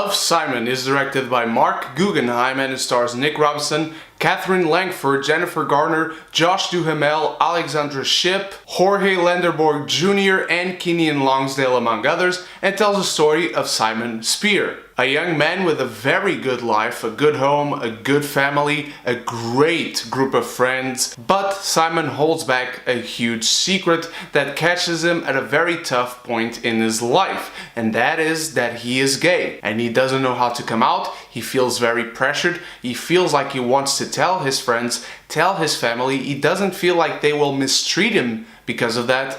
Love, Simon is directed by Mark Guggenheim and it stars Nick Robinson, Katherine Langford, Jennifer Garner, Josh Duhamel, Alexandra Shipp, Jorge Lendeborg Jr. and Keiynan Lonsdale among others, and tells the story of Simon Spear. A young man with a very good life, a good home, a good family, a great group of friends, but Simon holds back a huge secret that catches him at a very tough point in his life, and that is that he is gay, and he doesn't know how to come out. He feels very pressured, he feels like he wants to tell his friends, tell his family, he doesn't feel like they will mistreat him because of that,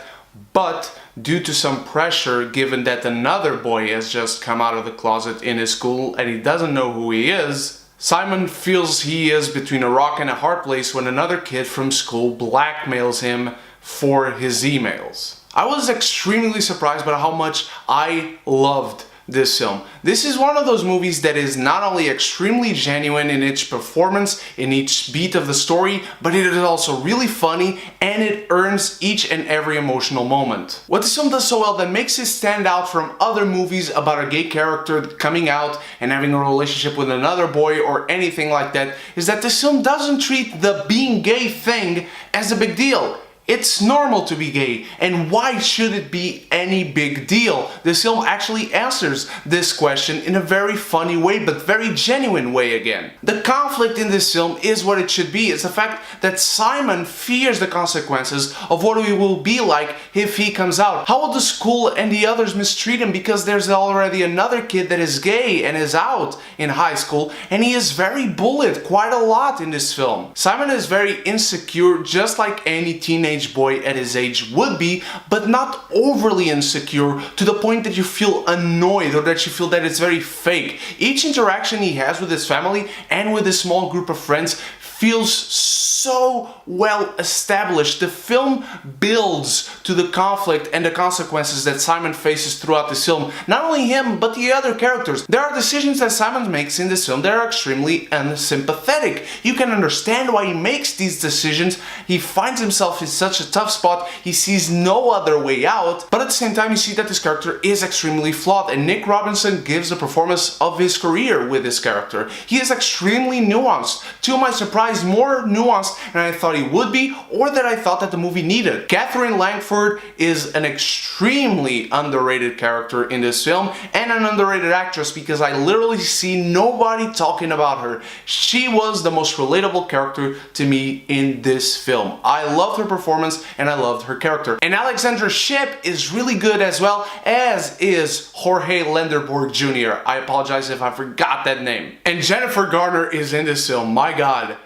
but due to some pressure, given that another boy has just come out of the closet in his school and he doesn't know who he is, Simon feels he is between a rock and a hard place when another kid from school blackmails him for his emails. I was extremely surprised by how much I loved this film. This is one of those movies that is not only extremely genuine in its performance, in each beat of the story, but it is also really funny and it earns each and every emotional moment. What this film does so well that makes it stand out from other movies about a gay character coming out and having a relationship with another boy or anything like that is that this film doesn't treat the being gay thing as a big deal. It's normal to be gay, and why should it be any big deal? This film actually answers this question in a very funny way, but very genuine way again. The conflict in this film is what it should be. It's the fact that Simon fears the consequences of what he will be like if he comes out. How will the school and the others mistreat him because there's already another kid that is gay and is out in high school, and he is very bullied quite a lot in this film. Simon is very insecure, just like any teenage boy at his age would be, but not overly insecure to the point that you feel annoyed or that you feel that it's very fake. Each interaction he has with his family and with his small group of friends feels so well established. The film builds to the conflict and the consequences that Simon faces throughout this film. Not only him, but the other characters. There are decisions that Simon makes in this film that are extremely unsympathetic. You can understand why he makes these decisions. He finds himself in such a tough spot, he sees no other way out, but at the same time you see that this character is extremely flawed, and Nick Robinson gives the performance of his career with this character. He is extremely nuanced. To my surprise, more nuanced than I thought he would be, or that I thought that the movie needed. Katherine Langford is an extremely underrated character in this film, and an underrated actress because I literally see nobody talking about her. She was the most relatable character to me in this film. I loved her performance and I loved her character. And Alexandra Shipp is really good as well, as is Jorge Lendeborg Jr. I apologize if I forgot that name. And Jennifer Garner is in this film. My God.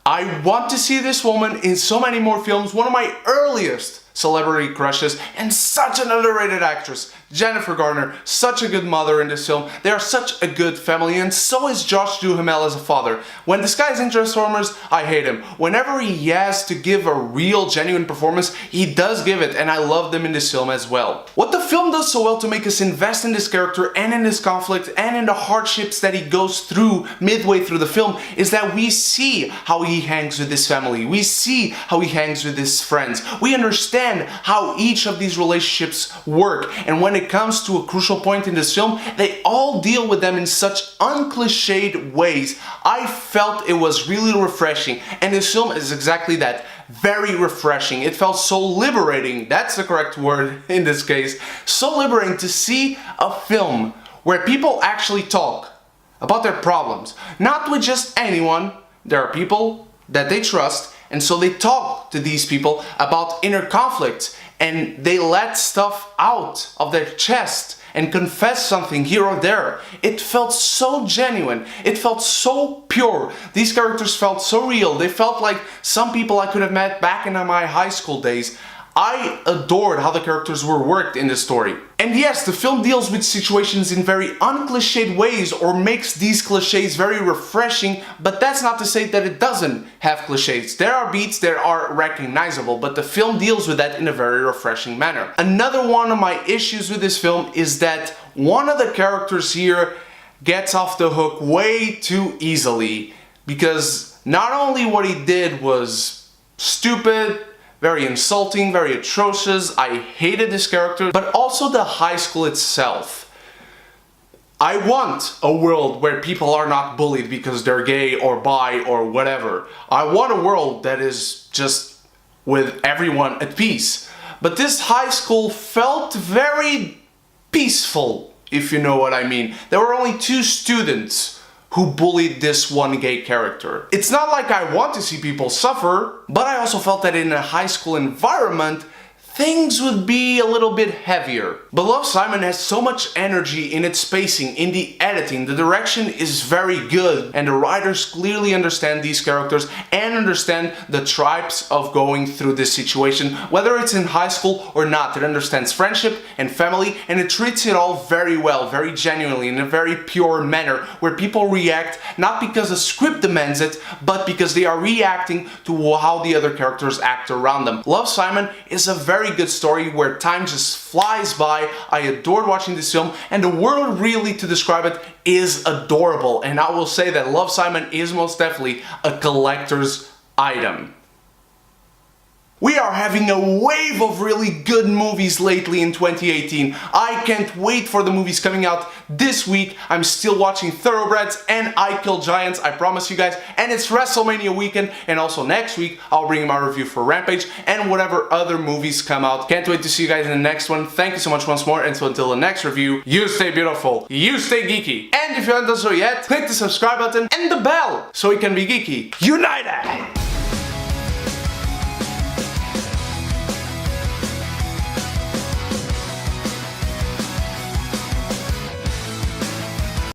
I want to see this woman in so many more films. One of my earliest celebrity crushes and such an underrated actress. Jennifer Garner, such a good mother in this film. They are such a good family, and so is Josh Duhamel as a father. When this guy is in Transformers, I hate him. Whenever he has to give a real, genuine performance, he does give it, and I love them in this film as well. What the film does so well to make us invest in this character and in this conflict and in the hardships that he goes through midway through the film is that we see how he hangs with his family. We see how he hangs with his friends. We understand how each of these relationships work, and when it comes to a crucial point in this film, they all deal with them in such uncliched ways. I felt it was really refreshing, and this film is exactly that. Very refreshing. It felt so liberating, that's the correct word in this case, so liberating to see a film where people actually talk about their problems. Not with just anyone, there are people that they trust, and so they talk to these people about inner conflicts and they let stuff out of their chest and confess something here or there. It felt so genuine. It felt so pure. These characters felt so real. They felt like some people I could have met back in my high school days. I adored how the characters were worked in this story. And yes, the film deals with situations in very uncliched ways or makes these cliches very refreshing, but that's not to say that it doesn't have cliches. There are beats that are recognizable, but the film deals with that in a very refreshing manner. Another one of my issues with this film is that one of the characters here gets off the hook way too easily, because not only what he did was stupid, very insulting, very atrocious. I hated this character, but also the high school itself. I want a world where people are not bullied because they're gay or bi or whatever. I want a world that is just with everyone at peace. But this high school felt very peaceful, if you know what I mean. There were only 2 students who bullied this one gay character. It's not like I want to see people suffer, but I also felt that in a high school environment, things would be a little bit heavier. But Love, Simon has so much energy in its pacing, in the editing, the direction is very good, and the writers clearly understand these characters and understand the tribes of going through this situation, whether it's in high school or not. It understands friendship and family, and it treats it all very well, very genuinely, in a very pure manner, where people react not because the script demands it, but because they are reacting to how the other characters act around them. Love, Simon is a very good story where time just flies by. I adored watching this film, and the world, really, to describe it, is adorable. And I will say that Love, Simon is most definitely a collector's item. We are having a wave of really good movies lately in 2018. I can't wait for the movies coming out this week. I'm still watching Thoroughbreds and I Kill Giants, I promise you guys. And it's WrestleMania weekend, and also next week I'll bring my review for Rampage and whatever other movies come out. Can't wait to see you guys in the next one. Thank you so much once more, and so until the next review, you stay beautiful, you stay geeky. And if you haven't done so yet, click the subscribe button and the bell so we can be geeky united!